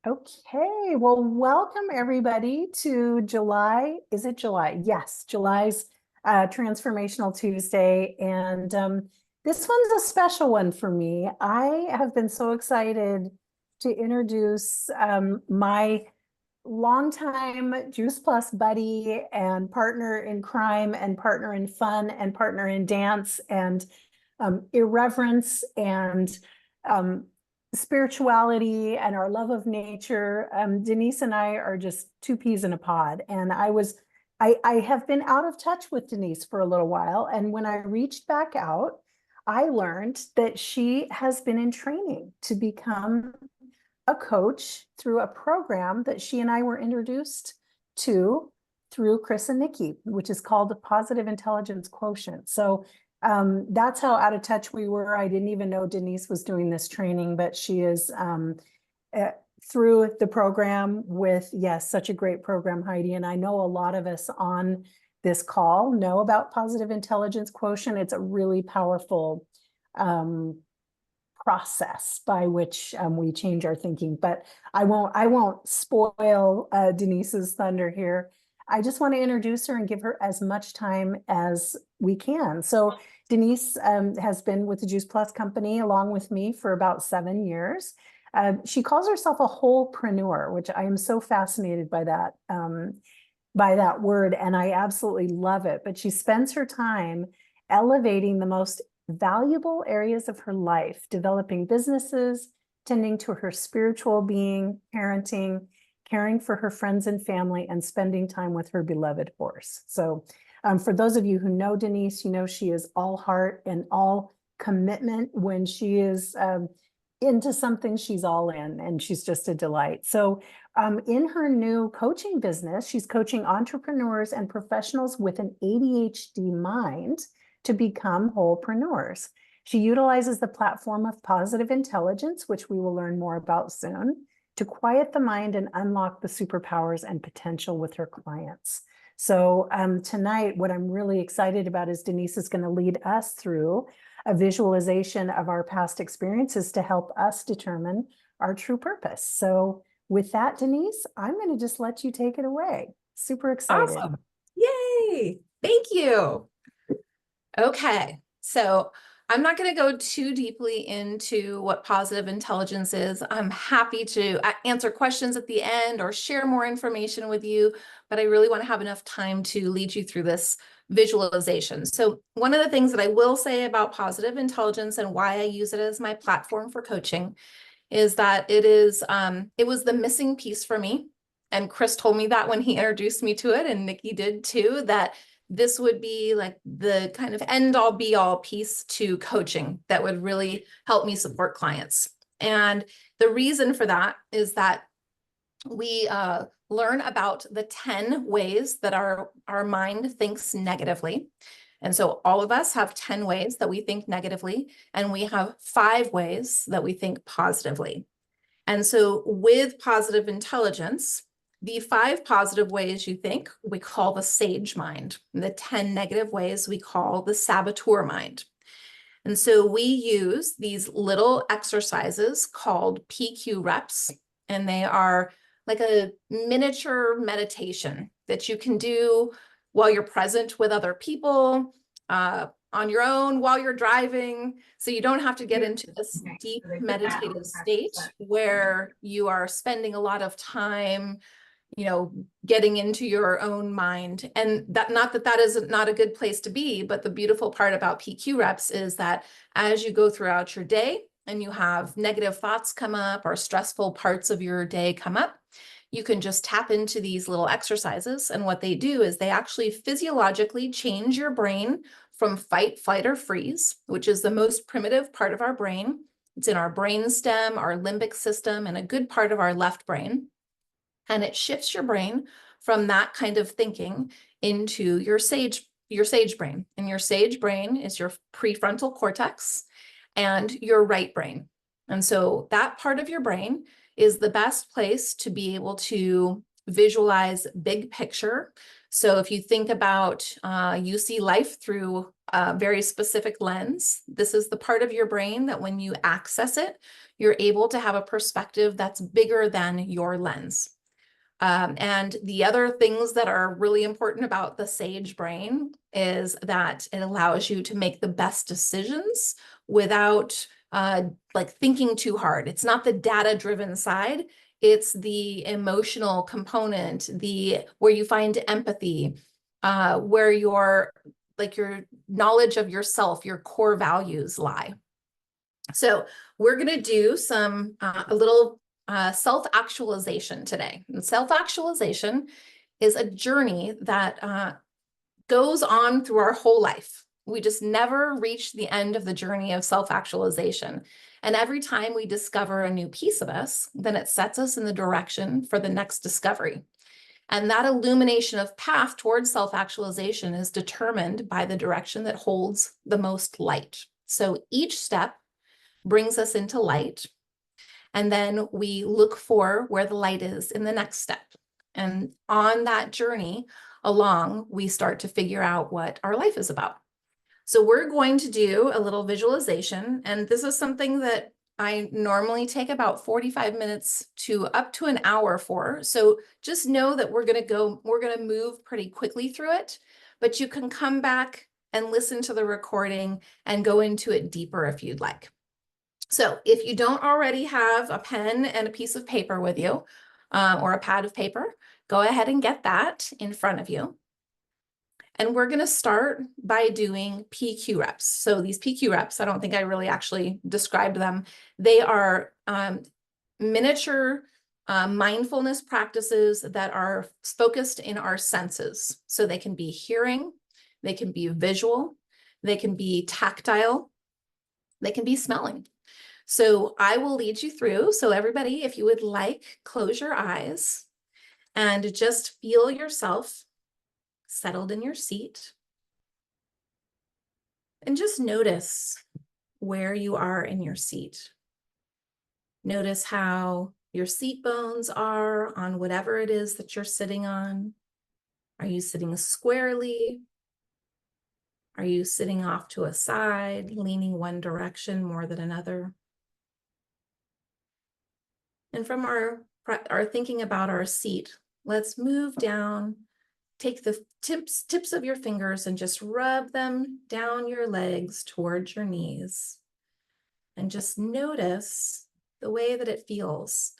Okay, well, welcome everybody to July. Is it July? Yes, July's Transformational Tuesday. And this one's a special one for me. I have been so excited to introduce my longtime Juice Plus buddy and partner in crime and partner in fun and partner in dance and irreverence and um, spirituality and our love of nature. Denise and I are just two peas in a pod. And I have been out of touch with Denise for a little while. And when I reached back out, I learned that she has been in training to become a coach through a program that she and I were introduced to through Chris and Nikki, which is called the Positive Intelligence Quotient. So that's how out of touch we were. I didn't even know Denise was doing this training, but she is through the program with, yes, such a great program, Heidi. And I know a lot of us on this call know about Positive Intelligence Quotient. It's a really powerful process by which we change our thinking, but I won't spoil Denise's thunder here. I just want to introduce her and give her as much time as we can. So Denise has been with the Juice Plus company along with me for about 7 years. She calls herself a wholepreneur, which I am so fascinated by that word, and I absolutely love it. But she spends her time elevating the most valuable areas of her life, developing businesses, tending to her spiritual being, parenting, caring for her friends and family, and spending time with her beloved horse. So for those of you who know Denise, you know she is all heart and all commitment. When she is into something, she's all in, and she's just a delight. So in her new coaching business, she's coaching entrepreneurs and professionals with an ADHD mind to become wholepreneurs. She utilizes the platform of positive intelligence, which we will learn more about soon, to quiet the mind and unlock the superpowers and potential with her clients. So tonight, what I'm really excited about is Denise is going to lead us through a visualization of our past experiences to help us determine our true purpose. So with that, Denise, I'm going to just let you take it away. Super excited. Awesome. Yay. Thank you. Okay, so I'm not going to go too deeply into what positive intelligence is. I'm happy to answer questions at the end or share more information with you, but I really want to have enough time to lead you through this visualization. So one of the things that I will say about positive intelligence and why I use it as my platform for coaching is that it was the missing piece for me. And Chris told me that when he introduced me to it, and Nikki did too, that this would be like the kind of end all be all piece to coaching that would really help me support clients. And the reason for that is that we learn about the 10 ways that our mind thinks negatively. And so all of us have 10 ways that we think negatively, and we have 5 ways that we think positively. And so with positive intelligence, the 5 positive ways you think, we call the sage mind. The 10 negative ways we call the saboteur mind. And so we use these little exercises called PQ reps, and they are like a miniature meditation that you can do while you're present with other people, on your own while you're driving. So you don't have to get into this deep meditative state where you are spending a lot of time, getting into your own mind. And that, not that that is not a good place to be, but the beautiful part about PQ reps is that as you go throughout your day and you have negative thoughts come up or stressful parts of your day come up, you can just tap into these little exercises. And what they do is they actually physiologically change your brain from fight, flight, or freeze, which is the most primitive part of our brain. It's in our brain stem, our limbic system, and a good part of our left brain. And it shifts your brain from that kind of thinking into your sage brain. And your sage brain is your prefrontal cortex and your right brain. And so that part of your brain is the best place to be able to visualize big picture. So if you think about, you see life through a very specific lens, this is the part of your brain that when you access it, you're able to have a perspective that's bigger than your lens. And the other things that are really important about the sage brain is that it allows you to make the best decisions without like thinking too hard. It's not the data-driven side. It's the emotional component, where you find empathy, where your knowledge of yourself, your core values lie. So we're going to do a little self-actualization today. And self-actualization is a journey that goes on through our whole life. We just never reach the end of the journey of self-actualization. And every time we discover a new piece of us, then it sets us in the direction for the next discovery. And that illumination of path towards self-actualization is determined by the direction that holds the most light. So each step brings us into light. And then we look for where the light is in the next step. And on that journey along, we start to figure out what our life is about. So we're going to do a little visualization. And this is something that I normally take about 45 minutes to up to an hour for. So just know that we're going to move pretty quickly through it, but you can come back and listen to the recording and go into it deeper if you'd like. So if you don't already have a pen and a piece of paper with you, or a pad of paper, go ahead and get that in front of you. And we're going to start by doing PQ reps. So these PQ reps, I don't think I really actually described them. They are miniature mindfulness practices that are focused in our senses. So they can be hearing, they can be visual, they can be tactile, they can be smelling. So I will lead you through. So everybody, if you would like, close your eyes and just feel yourself settled in your seat. And just notice where you are in your seat. Notice how your seat bones are on whatever it is that you're sitting on. Are you sitting squarely? Are you sitting off to a side, leaning one direction more than another? And from our thinking about our seat, let's move down, take the tips of your fingers and just rub them down your legs towards your knees. And just notice the way that it feels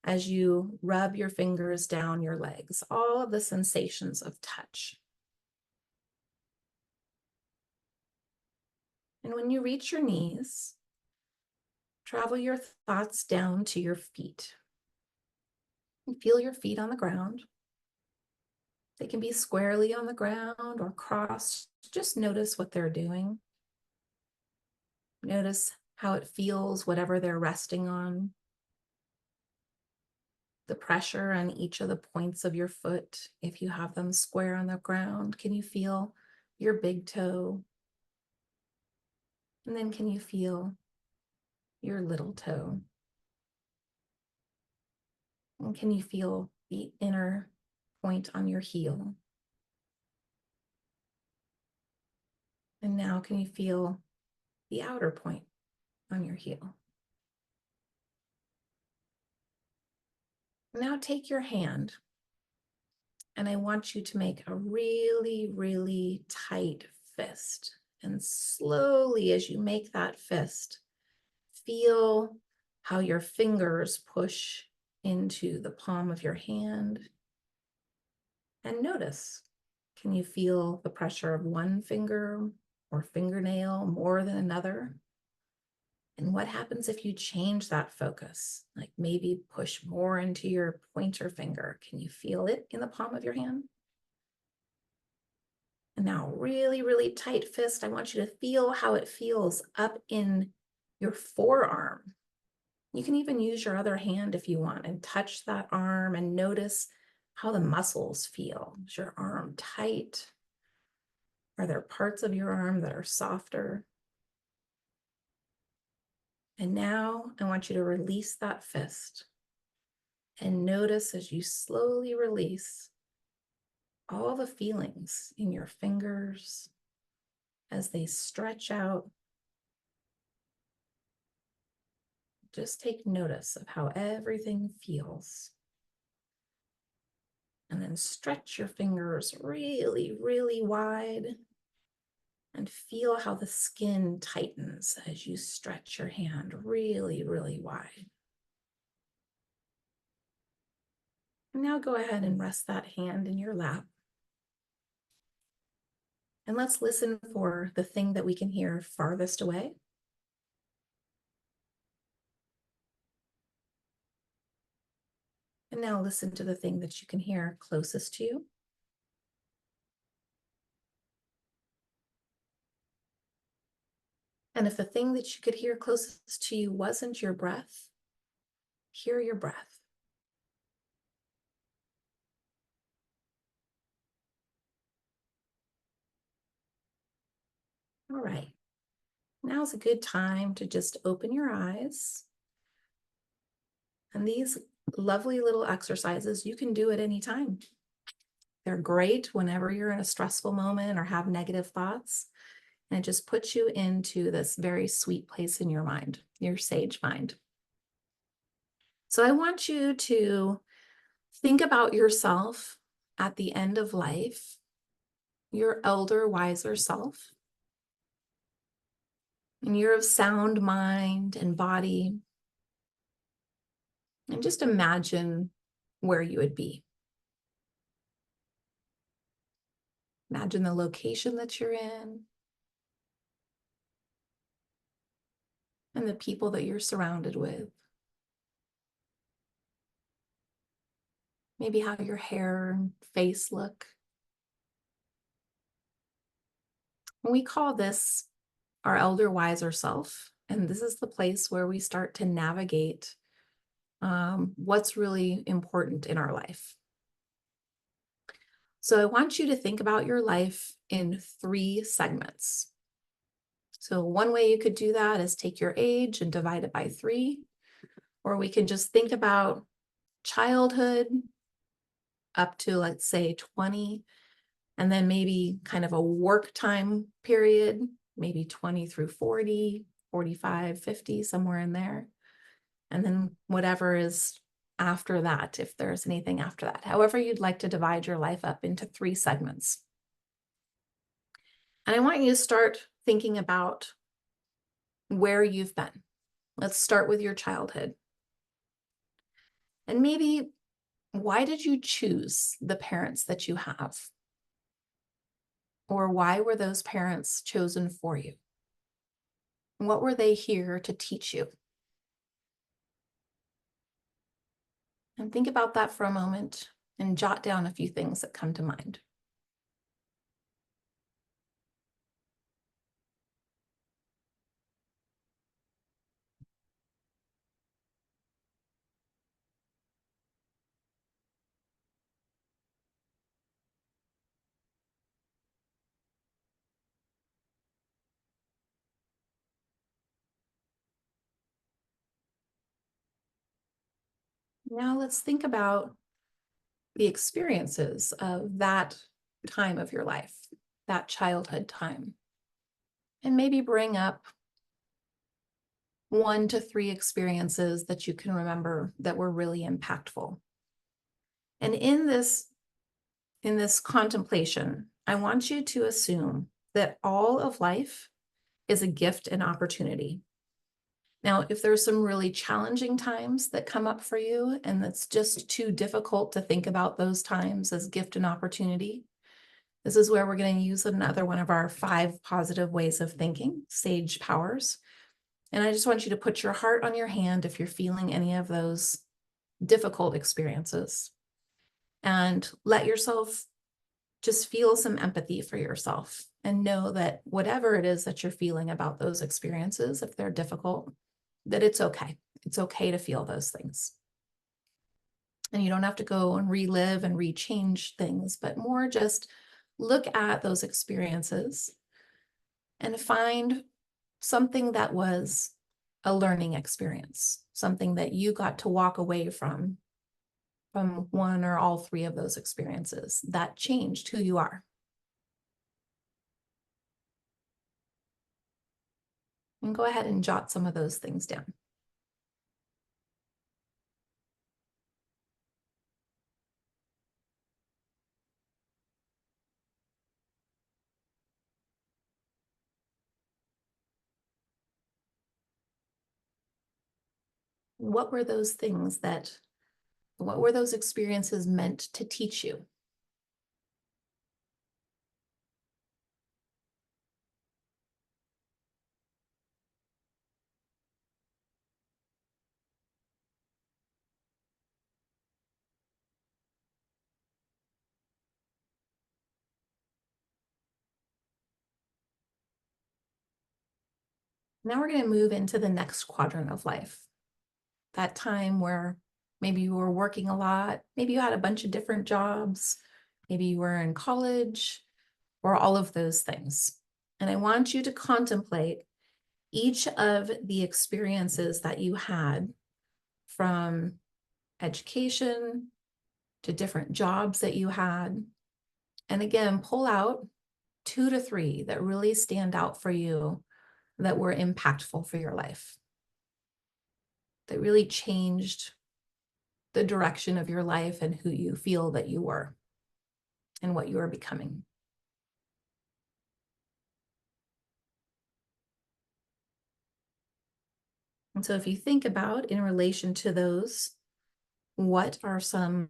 as you rub your fingers down your legs, all of the sensations of touch. And when you reach your knees, travel your thoughts down to your feet. And feel your feet on the ground. They can be squarely on the ground or crossed. Just notice what they're doing. Notice how it feels, whatever they're resting on. The pressure on each of the points of your foot, if you have them square on the ground. Can you feel your big toe? And then can you feel your little toe? And can you feel the inner point on your heel? And now can you feel the outer point on your heel? Now take your hand, and I want you to make a really, really tight fist. And slowly, as you make that fist, feel how your fingers push into the palm of your hand. And notice, can you feel the pressure of one finger or fingernail more than another? And what happens if you change that focus? Like maybe push more into your pointer finger. Can you feel it in the palm of your hand? And now really, really tight fist. I want you to feel how it feels up in your forearm. You can even use your other hand if you want and touch that arm and notice how the muscles feel. Is your arm tight? Are there parts of your arm that are softer? And now I want you to release that fist and notice as you slowly release all the feelings in your fingers as they stretch out. Just take notice of how everything feels. And then stretch your fingers really, really wide. And feel how the skin tightens as you stretch your hand really, really wide. And now go ahead and rest that hand in your lap. And let's listen for the thing that we can hear farthest away. And now listen to the thing that you can hear closest to you. And if the thing that you could hear closest to you wasn't your breath, hear your breath. All right. Now's a good time to just open your eyes. And these lovely little exercises, you can do at any time. They're great whenever you're in a stressful moment or have negative thoughts. And it just puts you into this very sweet place in your mind, your sage mind. So I want you to think about yourself at the end of life, your elder, wiser self. And you're of sound mind and body. And just imagine where you would be. Imagine the location that you're in and the people that you're surrounded with. Maybe how your hair and face look. We call this our elder, wiser self. And this is the place where we start to navigate what's really important in our life. So I want you to think about your life in 3 segments. So one way you could do that is take your age and divide it by 3, or we can just think about childhood up to, let's say, 20, and then maybe kind of a work time period, maybe 20 through 40, 45, 50, somewhere in there. And then whatever is after that, if there's anything after that, however you'd like to divide your life up into 3 segments. And I want you to start thinking about where you've been. Let's start with your childhood. And maybe, why did you choose the parents that you have? Or why were those parents chosen for you? What were they here to teach you? And think about that for a moment and jot down a few things that come to mind. Now let's think about the experiences of that time of your life, that childhood time. And maybe bring up 1 to 3 experiences that you can remember that were really impactful. And in this contemplation, I want you to assume that all of life is a gift and opportunity. Now, if there's some really challenging times that come up for you and it's just too difficult to think about those times as gift and opportunity, this is where we're going to use another one of our 5 positive ways of thinking, sage powers. And I just want you to put your heart on your hand if you're feeling any of those difficult experiences. And let yourself just feel some empathy for yourself and know that whatever it is that you're feeling about those experiences, if they're difficult, that it's okay. It's okay to feel those things. And you don't have to go and relive and rechange things, but more just look at those experiences and find something that was a learning experience, something that you got to walk away from 1 or all 3 of those experiences that changed who you are. And go ahead and jot some of those things down. What were those things what were those experiences meant to teach you? Now we're going to move into the next quadrant of life. That time where maybe you were working a lot, maybe you had a bunch of different jobs, maybe you were in college, or all of those things. And I want you to contemplate each of the experiences that you had, from education to different jobs that you had. And again, pull out 2 to 3 that really stand out for you, that were impactful for your life, that really changed the direction of your life and who you feel that you were and what you are becoming. And so if you think about, in relation to those, what are some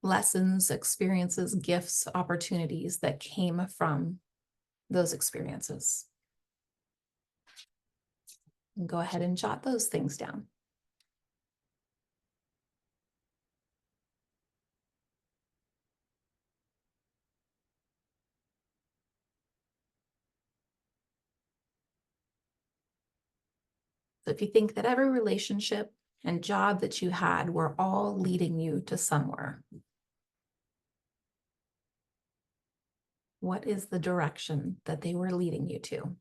lessons, experiences, gifts, opportunities that came from those experiences? And go ahead and jot those things down. So if you think that every relationship and job that you had were all leading you to somewhere, what is the direction that they were leading you to?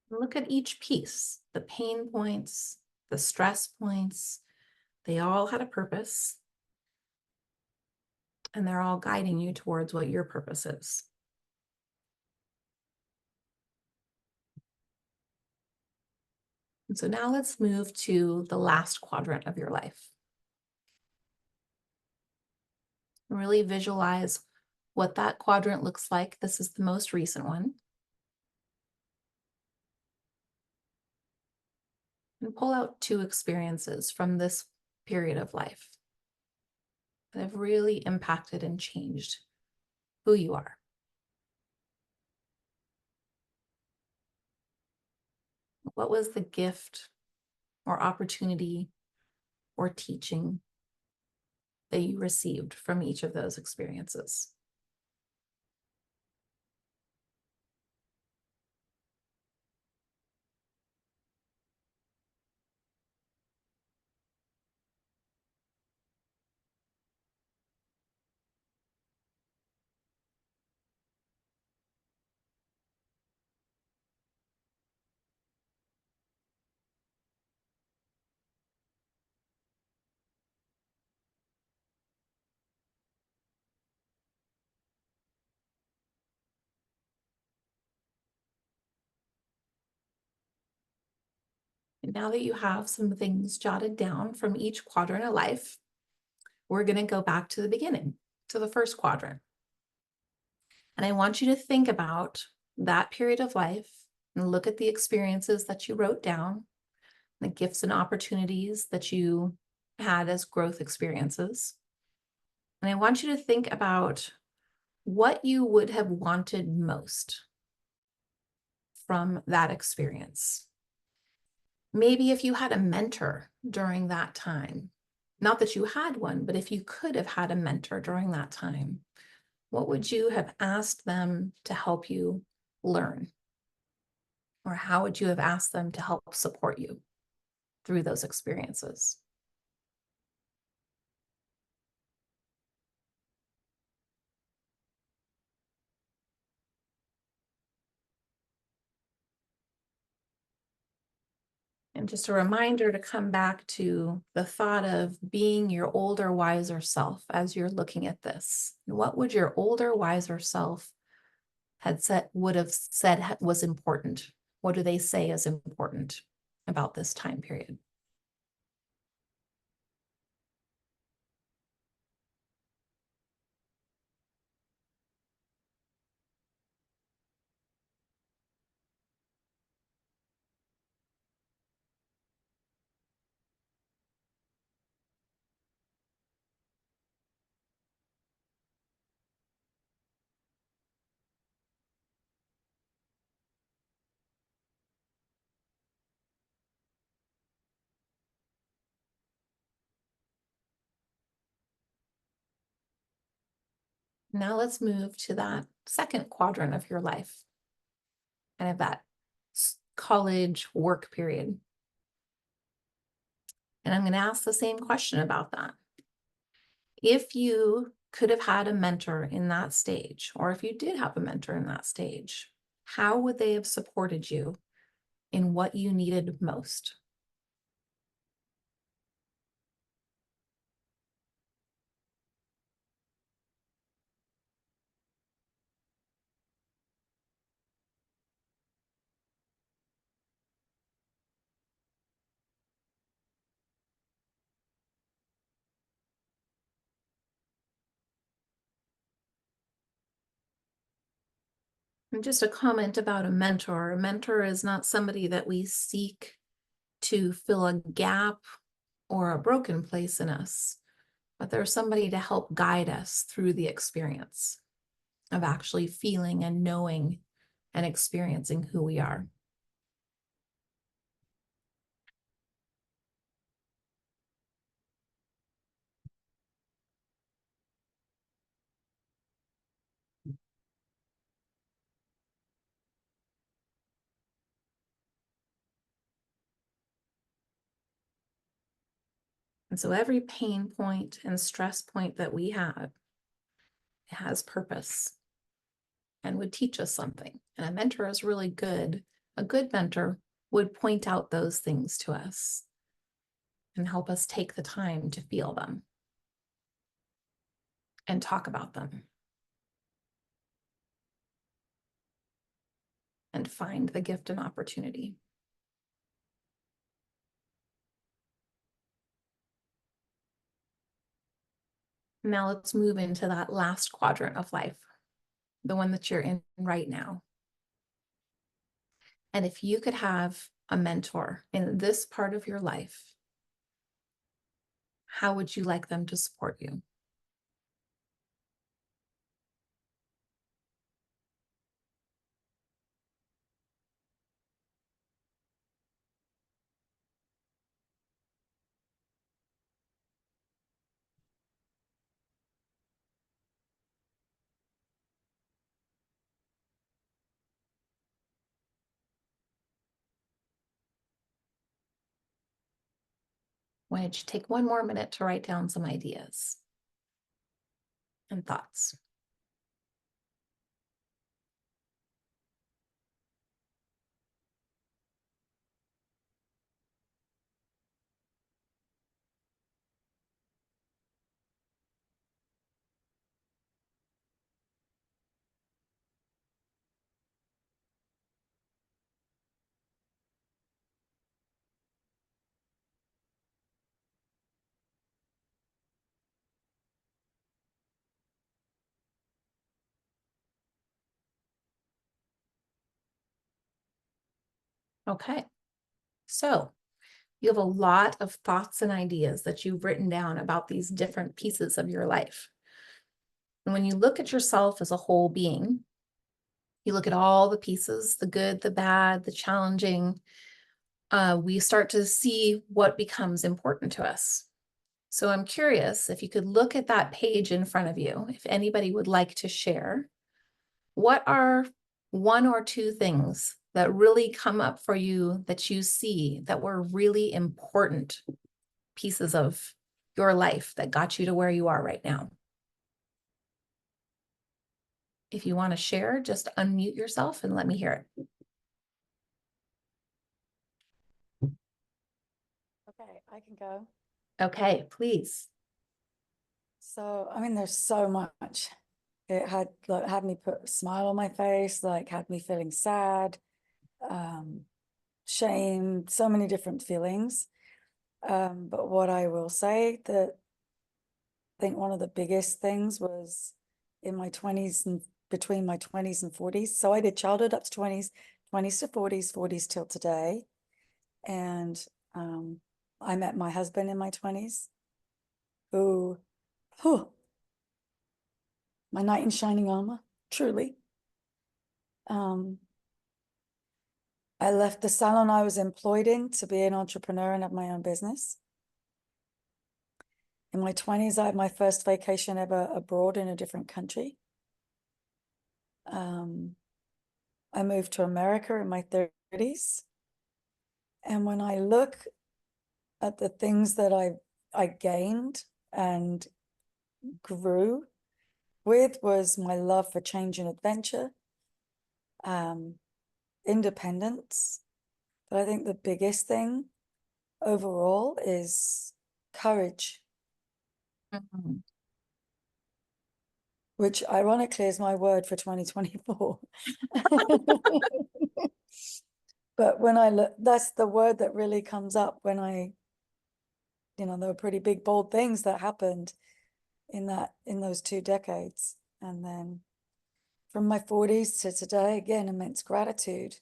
Look at each piece, the pain points, the stress points. They all had a purpose, and they're all guiding you towards what your purpose is. And so now let's move to the last quadrant of your life. Really visualize what that quadrant looks like. This is the most recent one. And pull out 2 experiences from this period of life that have really impacted and changed who you are. What was the gift or opportunity or teaching that you received from each of those experiences? And now that you have some things jotted down from each quadrant of life, we're going to go back to the beginning, to the first quadrant. And I want you to think about that period of life and look at the experiences that you wrote down, the gifts and opportunities that you had as growth experiences. And I want you to think about what you would have wanted most from that experience. Maybe if you had a mentor during that time, not that you had one, but if you could have had a mentor during that time, what would you have asked them to help you learn? Or how would you have asked them to help support you through those experiences? And And just a reminder to come back to the thought of being your older, wiser self as you're looking at this. What would your older, wiser self would have said was important? What do they say is important about this time period? Now let's move to that second quadrant of your life, kind of that college work period. And I'm going to ask the same question about that. If you could have had a mentor in that stage, or if you did have a mentor in that stage, how would they have supported you in what you needed most? And just a comment about a mentor. A mentor is not somebody that we seek to fill a gap or a broken place in us, but they're somebody to help guide us through the experience of actually feeling and knowing and experiencing who we are. And so every pain point and stress point that we have has purpose and would teach us something. And a mentor is really good. A good mentor would point out those things to us and help us take the time to feel them and talk about them and find the gift and opportunity. Now let's move into that last quadrant of life, the one that you're in right now. And if you could have a mentor in this part of your life, how would you like them to support you? Why don't you take one more minute to write down some ideas and thoughts? Okay, so you have a lot of thoughts and ideas that you've written down about these different pieces of your life. And when you look at yourself as a whole being, you look at all the pieces, the good, the bad, the challenging, we start to see what becomes important to us. So I'm curious if you could look at that page in front of you, if anybody would like to share, what are one or two things that really come up for you that you see that were really important pieces of your life that got you to where you are right now? If you want to share, just unmute yourself and let me hear it. I can go. Okay, please. So, I mean, there's so much. It had like had me put a smile on my face, like had me feeling sad, shame, so many different feelings. But what I will say that I think one of the biggest things was in my 20s and between my 20s and 40s. So I did childhood up to 20s, 20s to 40s, 40s till today. And I met my husband in my 20s, who, my knight in shining armor, truly. I left the salon I was employed in to be an entrepreneur and have my own business. In my 20s, I had my first vacation ever abroad in a different country. I moved to America in my 30s. And when I look at the things that I gained and grew with, was my love for change and adventure, independence. But I think the biggest thing overall is courage, Mhm. which ironically is my word for 2024. But when I look, that's the word that really comes up when there were pretty big, bold things that happened in those 2 decades. And then from my 40s to today, again, immense gratitude.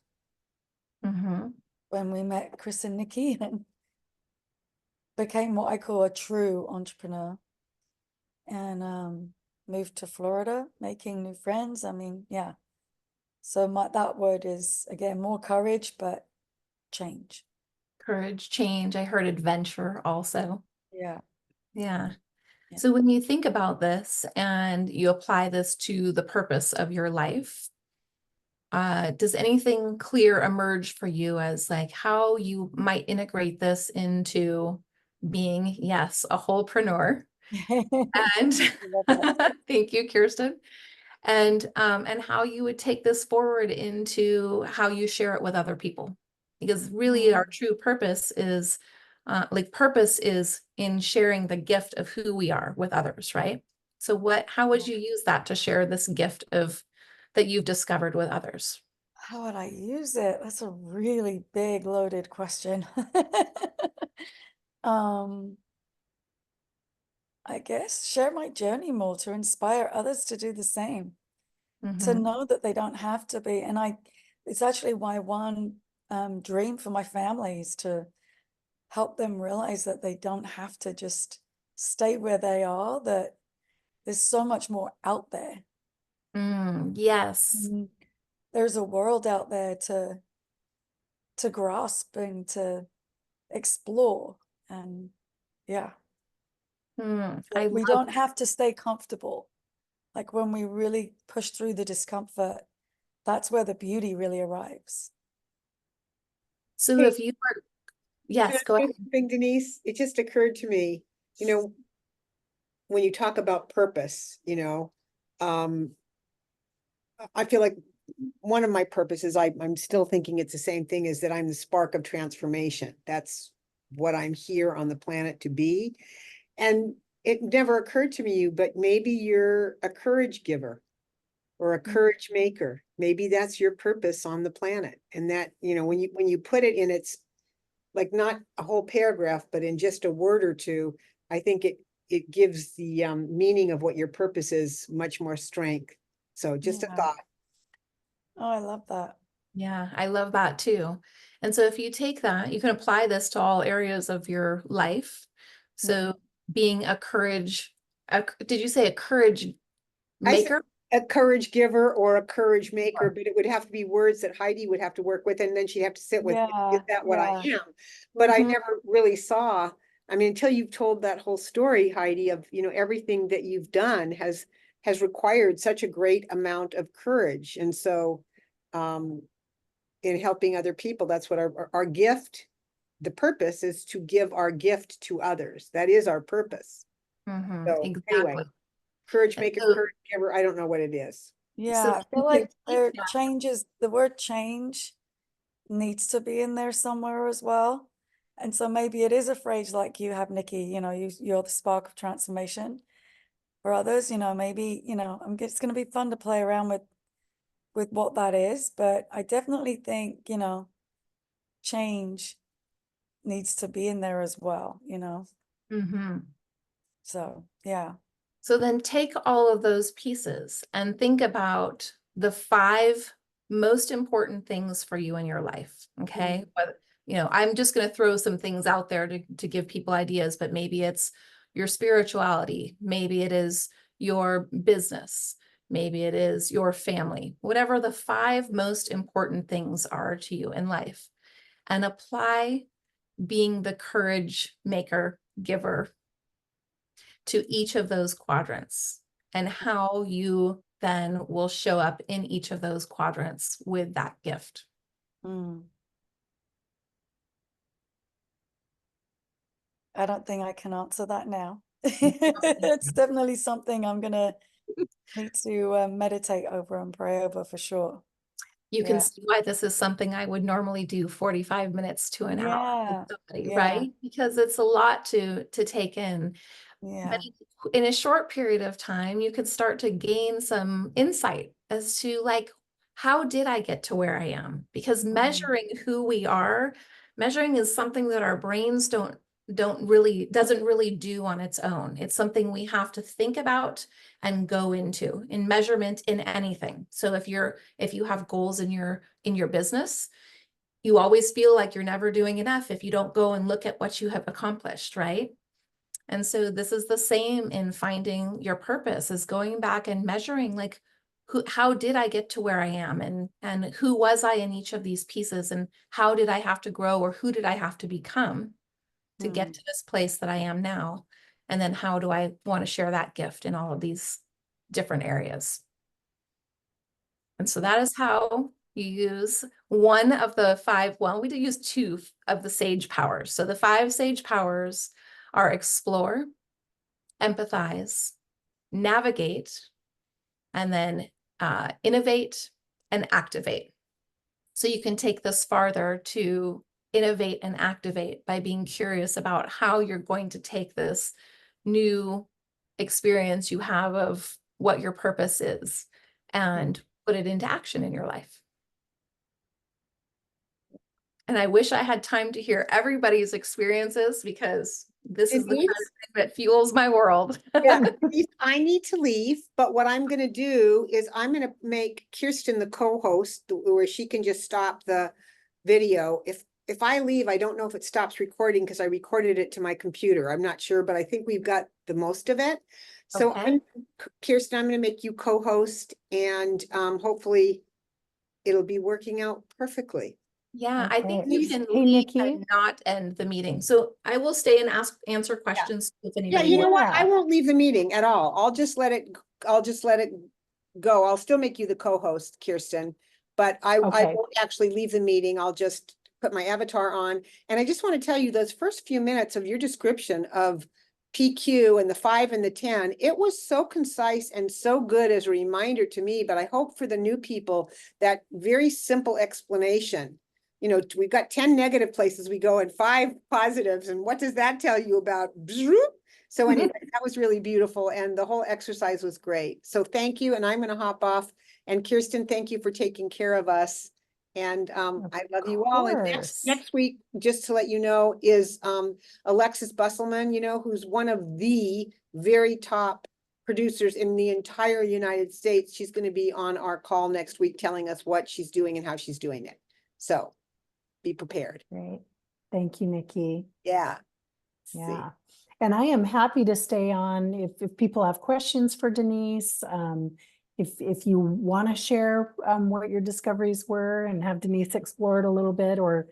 Mm-hmm. When we met Chris and Nikki and became what I call a true entrepreneur, and moved to Florida, making new friends. I mean, yeah. So that word is, again, more courage, but change. Courage, change. I heard adventure also. Yeah. Yeah. Yeah. So when you think about this and you apply this to the purpose of your life, does anything clear emerge for you as like how you might integrate this into being, yes, a wholepreneur? And Love that. thank you, Kirsten. And how you would take this forward into how you share it with other people. Because really our true purpose is purpose is in sharing the gift of who we are with others, right? So how would you use that to share this gift of that you've discovered with others? How would I use it? That's a really big, loaded question. Um, I guess share my journey more to inspire others to do the same, to Mhm. know that they don't have to be. And it's actually why one dream for my family is to help them realize that they don't have to just stay where they are, that there's so much more out there. Yes. There's a world out there to grasp and to explore. And yeah, I we love. don't have to stay comfortable. Like when we really push through the discomfort, that's where the beauty really arrives. So Hey, if you were, can I yes, go say ahead. something, Denise? It just occurred to me, when you talk about purpose, um, I feel like one of my purposes, I'm still thinking it's the same thing, is that I'm the spark of transformation. That's what I'm here on the planet to be. And it never occurred to me, but maybe you're a courage giver or a courage maker. Maybe that's your purpose on the planet. And that, when you put it in its, like, not a whole paragraph, but in just a word or two, I think it gives the meaning of what your purpose is much more strength. So just a Yeah. thought. Oh, I love that. Yeah, I love that too. And so if you take that, you can apply this to all areas of your life. So being did you say a courage I said maker? a courage giver or a courage maker, but it would have to be words that Heidi would have to work with, and then she'd have to sit with, Yeah, is that what I yeah. am? But I Mhm. never really saw, I mean, until you've told that whole story, Heidi, of, everything that you've done has required such a great amount of courage. And so, in helping other people, that's what our gift, the purpose is to give our gift to others. That is our purpose. So anyway, Exactly. courage And maker, so, courage giver, I don't know what it is. Yeah, so I feel you can like take that. the word change needs to be in there somewhere as well. And so maybe it is a phrase like you have, Nikki, you know, you're the spark of transformation. For others, you know, maybe, you know, it's going to be fun to play around with what that is, but I definitely think, you know, change needs to be in there as well, you know. Mm-hmm. So, yeah. So then take all of those pieces and think about the 5 most important things for you in your life. Okay. But, you know, I'm just going to throw some things out there to give people ideas, but maybe it's your spirituality. Maybe it is your business. Maybe it is your family, whatever the 5 most important things are to you in life, and apply being the courage maker, giver to each of those quadrants, and how you then will show up in each of those quadrants with that gift. Mm. I don't think I can answer that now. It's definitely something I'm gonna need to meditate over and pray over for sure. You can Yeah. see why this is something I would normally do 45 minutes to an hour Yeah. with somebody, Yeah. right? Because it's a lot to take in. Yeah. But in a short period of time, you could start to gain some insight as to, like, how did I get to where I am? Because measuring who we are, measuring is something that our brains doesn't really do on its own. It's something we have to think about and go into in measurement in anything. So if you have goals in your business, you always feel like you're never doing enough if you don't go and look at what you have accomplished, right? And so this is the same in finding your purpose, is going back and measuring, like, how did I get to where I am, and who was I in each of these pieces, and how did I have to grow, or who did I have to become to get to this place that I am now? And then how do I want to share that gift in all of these different areas? And so that is how you use one of the 5, well, we did use 2 of the sage powers. So the 5 sage powers are explore, empathize, navigate, and then innovate and activate. So you can take this farther to innovate and activate by being curious about how you're going to take this new experience you have of what your purpose is and put it into action in your life. And I wish I had time to hear everybody's experiences, because this is the kind of thing that fuels my world. Yeah, Denise, I need to leave, but what I'm gonna do is I'm gonna make Kirsten the co-host, where she can just stop the video. If I leave, I don't know if it stops recording because I recorded it to my computer. I'm not sure, but I think we've got the most of it. So Okay. Kirsten, I'm gonna make you co-host, and hopefully it'll be working out perfectly. Yeah, I think Okay. you can Hey, leave Nikki. and not end the meeting. So I will stay and answer questions if Yeah, anybody you know wants. what? I won't leave the meeting at all. I'll just let it go. I'll still make you the co-host, Kirsten, but I Okay. won't actually leave the meeting. I'll just put my avatar on. And I just want to tell you, those first few minutes of your description of PQ and the 5 and the 10, it was so concise and so good as a reminder to me, but I hope for the new people, that very simple explanation. You know, we've got 10 negative places we go and 5 positives. And what does that tell you about? So anyway, that was really beautiful. And the whole exercise was great. So thank you. And I'm going to hop off. And Kirsten, thank you for taking care of us. And I love you all. And course. next week, just to let you know, is Alexis Busselman, you know, who's one of the very top producers in the entire United States. She's going to be on our call next week telling us what she's doing and how she's doing it. So be prepared. Great. Thank you, Nikki. Yeah. Yeah. And I am happy to stay on if people have questions for Denise. If you want to share what your discoveries were and have Denise explore it a little bit, or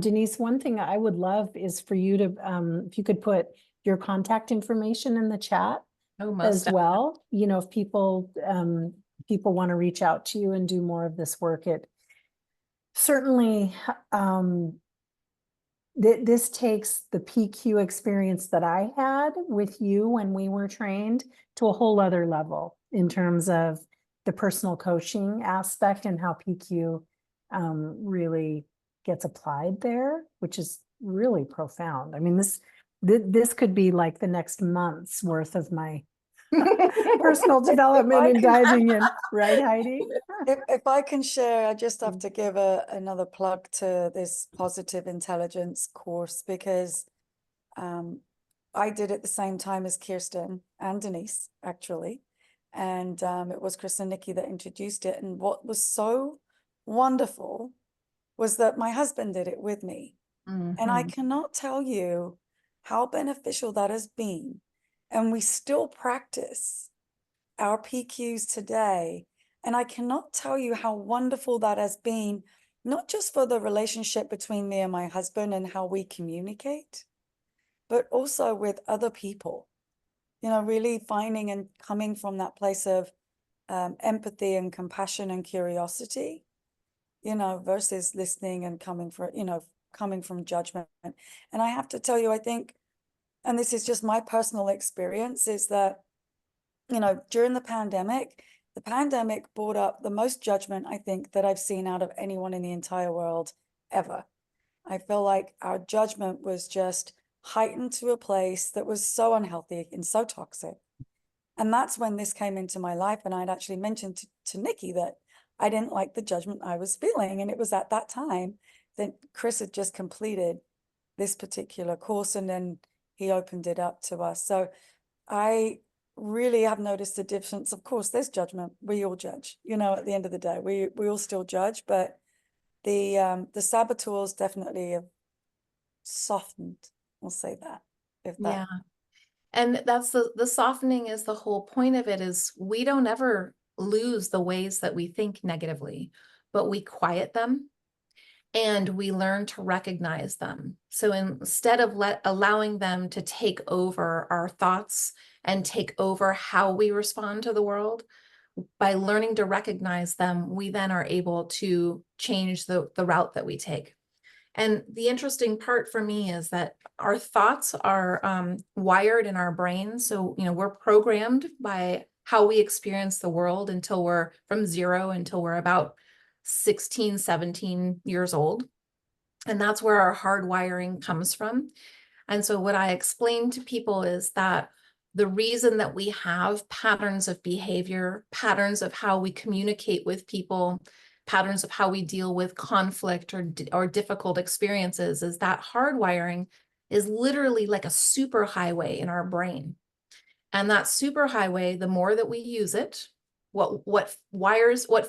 Denise, one thing I would love is for you to if you could put your contact information in the chat Oh, most as definitely. well. You know, if people want to reach out to you and do more of this work, it certainly this takes the PQ experience that I had with you when we were trained to a whole other level in terms of the personal coaching aspect and how PQ really gets applied there, which is really profound. I mean, this could be like the next month's worth of my personal development and diving in, right, Heidi? If I can share, I just have to give another plug to this positive intelligence course, because I did it the same time as Kirsten and Denise, actually. And it was Chris and Nikki that introduced it. And what was so wonderful was that my husband did it with me. And I cannot tell you how beneficial that has been. And we still practice our PQs today. And I cannot tell you how wonderful that has been, not just for the relationship between me and my husband and how we communicate, but also with other people, you know, really finding and coming from that place of empathy and compassion and curiosity, you know, versus listening and coming from judgment. And I have to tell you, I think, and this is just my personal experience, is that, you know, during the pandemic brought up the most judgment, I think, that I've seen out of anyone in the entire world ever. I feel like our judgment was just heightened to a place that was so unhealthy and so toxic. And that's when this came into my life. And I'd actually mentioned to Nikki that I didn't like the judgment I was feeling. And it was at that time that Chris had just completed this particular course, and then he opened it up to us. So I really have noticed the difference. Of course, there's judgment. We all judge, you know, at the end of the day, we all still judge, but the saboteurs definitely have softened. We'll say that. If that. Yeah. And that's the softening is the whole point of it, is we don't ever lose the ways that we think negatively, but we quiet them and we learn to recognize them. So instead of allowing them to take over our thoughts and take over how we respond to the world, by learning to recognize them, we then are able to change the route that we take. And the interesting part for me is that our thoughts are wired in our brain. So, you know, we're programmed by how we experience the world until we're from 0 until we're about 16, 17 years old. And that's where our hardwiring comes from. And so what I explain to people is that the reason that we have patterns of behavior, patterns of how we communicate with people, patterns of how we deal with conflict or difficult experiences, is that hardwiring is literally like a superhighway in our brain. And that superhighway, the more that we use it, what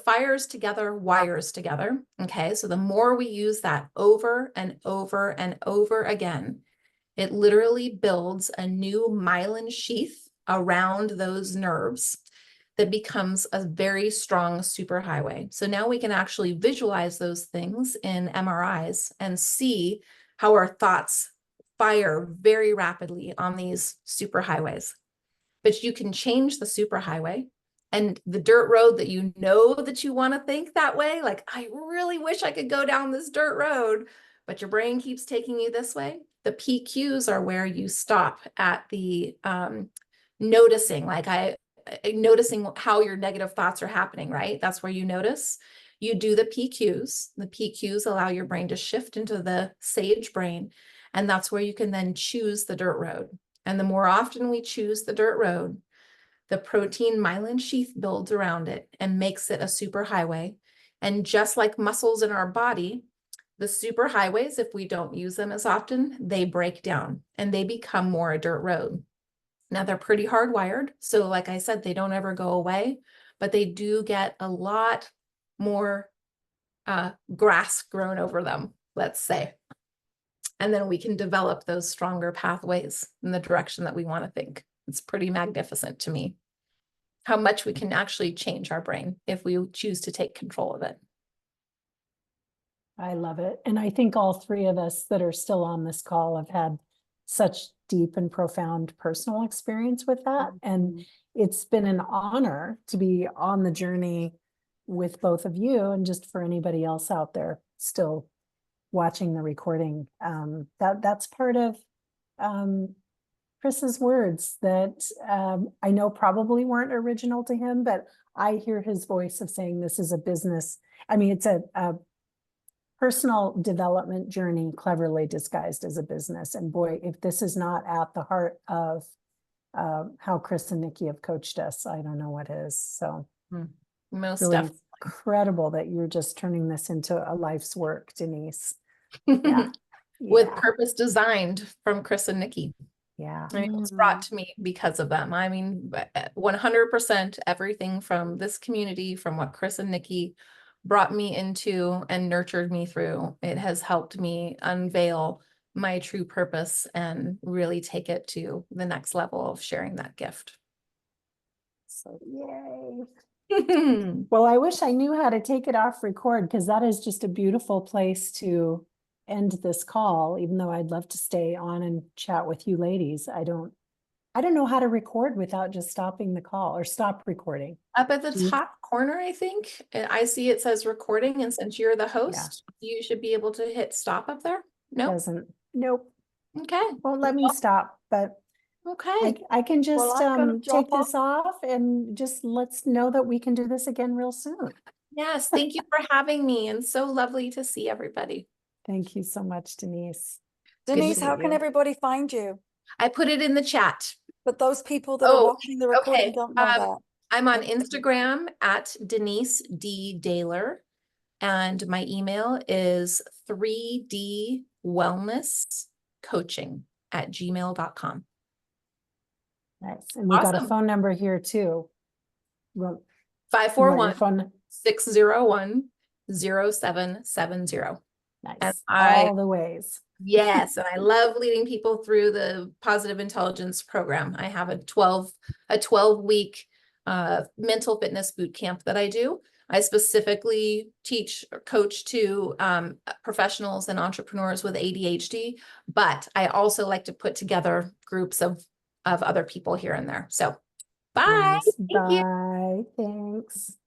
fires together wires together. Okay, so the more we use that over and over and over again, it literally builds a new myelin sheath around those nerves that becomes a very strong superhighway. So now we can actually visualize those things in MRIs and see how our thoughts fire very rapidly on these superhighways. But you can change the superhighway, and the dirt road that you know that you want to think that way, like, I really wish I could go down this dirt road, but your brain keeps taking you this way. The PQs are where you stop at the noticing, noticing how your negative thoughts are happening, right? That's where you notice. You do the PQs. The PQs allow your brain to shift into the sage brain, and that's where you can then choose the dirt road. And the more often we choose the dirt road, the protein myelin sheath builds around it and makes it a superhighway. And just like muscles in our body, the superhighways, if we don't use them as often, they break down and they become more a dirt road. Now they're pretty hardwired. So like I said, they don't ever go away, but they do get a lot more grass grown over them, let's say. And then we can develop those stronger pathways in the direction that we want to think. It's pretty magnificent to me how much we can actually change our brain if we choose to take control of it. I love it. And I think all three of us that are still on this call have had such deep and profound personal experience with that. And it's been an honor to be on the journey with both of you, and just for anybody else out there still watching the recording. That's part of Chris's words that I know probably weren't original to him, but I hear his voice of saying this is a business. I mean, it's a personal development journey cleverly disguised as a business. And boy, if this is not at the heart of how Chris and Nikki have coached us, I don't know what is. So Most really definitely. incredible that you're just turning this into a life's work, Denise. Yeah. With Yeah. purpose designed from Chris and Nikki. Yeah. I mean, it was brought to me because of them. I mean, 100% everything from this community, from what Chris and Nikki brought me into and nurtured me through, it has helped me unveil my true purpose and really take it to the next level of sharing that gift. So yay. Well, I wish I knew how to take it off record, because that is just a beautiful place to end this call, even though I'd love to stay on and chat with you ladies. I don't know how to record without just stopping the call or stop recording. Up at the Do you- top corner, I think, I see it says recording, and since you're the host, you should be able to hit stop up there. Nope. Nope. Okay. Won't let me stop, but Okay. I can just I'm gonna take jump off. this off and just let's know that we can do this again real soon. Yes. Thank you for having me, and so lovely to see everybody. Thank you so much, Denise. good to Denise, see how can you. everybody find you? I put it in the chat. But those people that are Oh, watching the recording okay. don't know that. I'm on Instagram at Denise D. Daehler, and my email is 3dwellnesscoaching@gmail.com. Nice. And we got a Awesome. phone number here too. Well, you want your 541 phone? 601 0770. And Nice. I, All the ways. yes, and I love leading people through the positive intelligence program. I have a 12-week mental fitness boot camp that I do. I specifically teach or coach to professionals and entrepreneurs with ADHD, but I also like to put together groups of other people here and there. So bye. Nice. Thank you. Bye. Thanks.